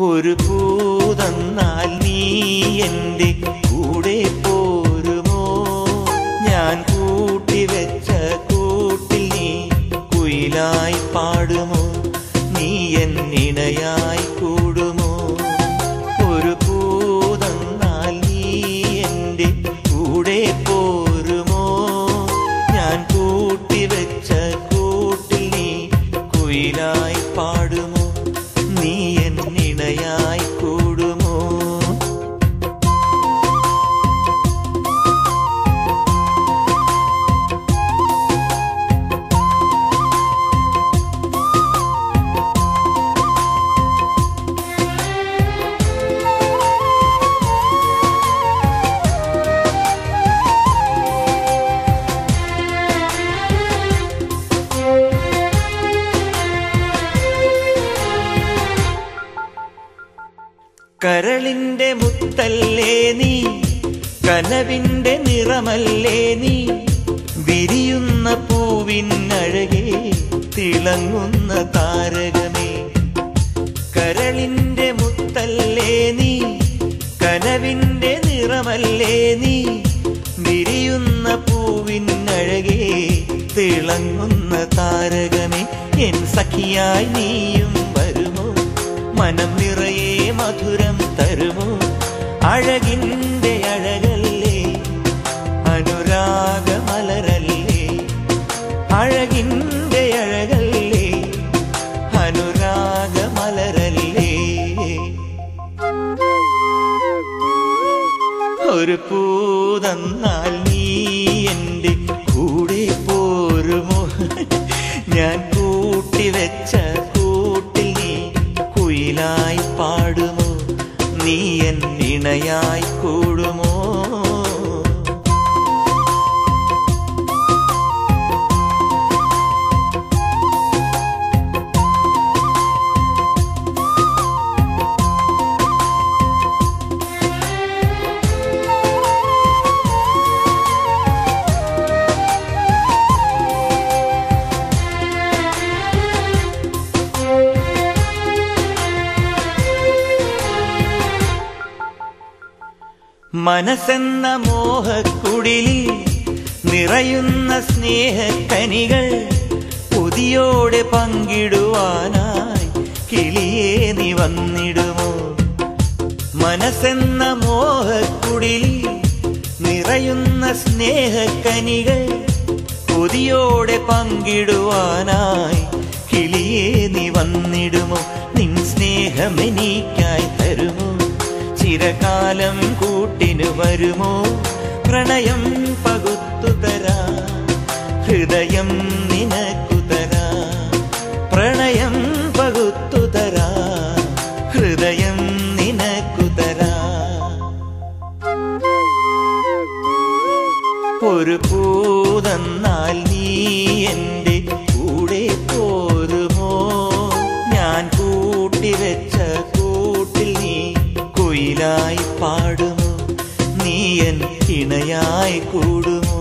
ഒരു പൂതന്നാൽ നീ എൻ്റെ കൂടെ പോരുമോ? ഞാൻ കൂട്ടിവെച്ച കൂട്ടിൽ നീ കുയിലായി പാടുമോ? നീ എന്നിണയായി കൂടുമോ? ഒരു പൂതന്നാൽ നീ എൻ്റെ കൂടെ പോരുമോ? ഞാൻ കൂട്ടിവെച്ച കൂട്ടിൽ നീ കുയിലായി പാടുമോ? നീ എന്നിണയായി കൂടുമോ? കരളിന്റെ മുത്തല്ലേ നീ, കനവിന്റെ നിറമല്ലേ നീ, വിരിയുന്ന പൂവിനഴകേ തിളങ്ങുന്ന താരകമേ. കരളിന്റെ മുത്തല്ലേ നീ, കനവിന്റെ നിറമല്ലേ നീ, വിരിയുന്ന പൂവിനഴകേ തിളങ്ങുന്ന താരകമേ. എൻ സഖിയായി നീയും വരുമോ? മനം നിറയെ മധുരം തരുമോ? അഴകിൻ്റെ അഴകല്ലേ, അനുരാഗമലരല്ലേ. അഴകിൻ്റെ അഴകല്ലേ, അനുരാഗമലരല്ലേ. ഒരു പൂതന്നാൽ നീ എൻ്റെ കൂടെ പോരുമോ? ഞാൻ കൂട്ടിവെച്ച കൂട്ടിൽ നീ കുയിലായി പാടുമോ? നീ എന്നിണയായി കൂടുമോ? മനസ്സെന്ന മോഹക്കുടിലിൽ നിറയുന്ന സ്നേഹക്കനികൾ കൊതിയോടെ പങ്കിടുവാനായി കിളിയേ നീ വന്നിടുമോ? മനസ്സെന്ന മോഹക്കുടിലിൽ നിറയുന്ന സ്നേഹക്കനികൾ കൊതിയോടെ പങ്കിടുവാനായി കിളിയേ നീ വന്നിടുമോ? നിൻ സ്നേഹമെനിക്കായി തരുമോ? ചിരകാലം കൂട്ടിനു വരുമോ? പ്രണയം പകുത്തു തരാ, ഹൃദയം നിനക്കു തരാ. പ്രണയം പകുത്തു തരാ, ഹൃദയം നിനക്കു തരാ. ഒരു പൂതന്നാൽ നീ എൻ്റെ കൂടെ പോരുമോ? ഞാൻ കൂട്ടിവെച്ച കൂട്ടിൽ നീ കുയിലായി പാടുമോ? നീ എൻ ഇണയായി കൂടുമോ?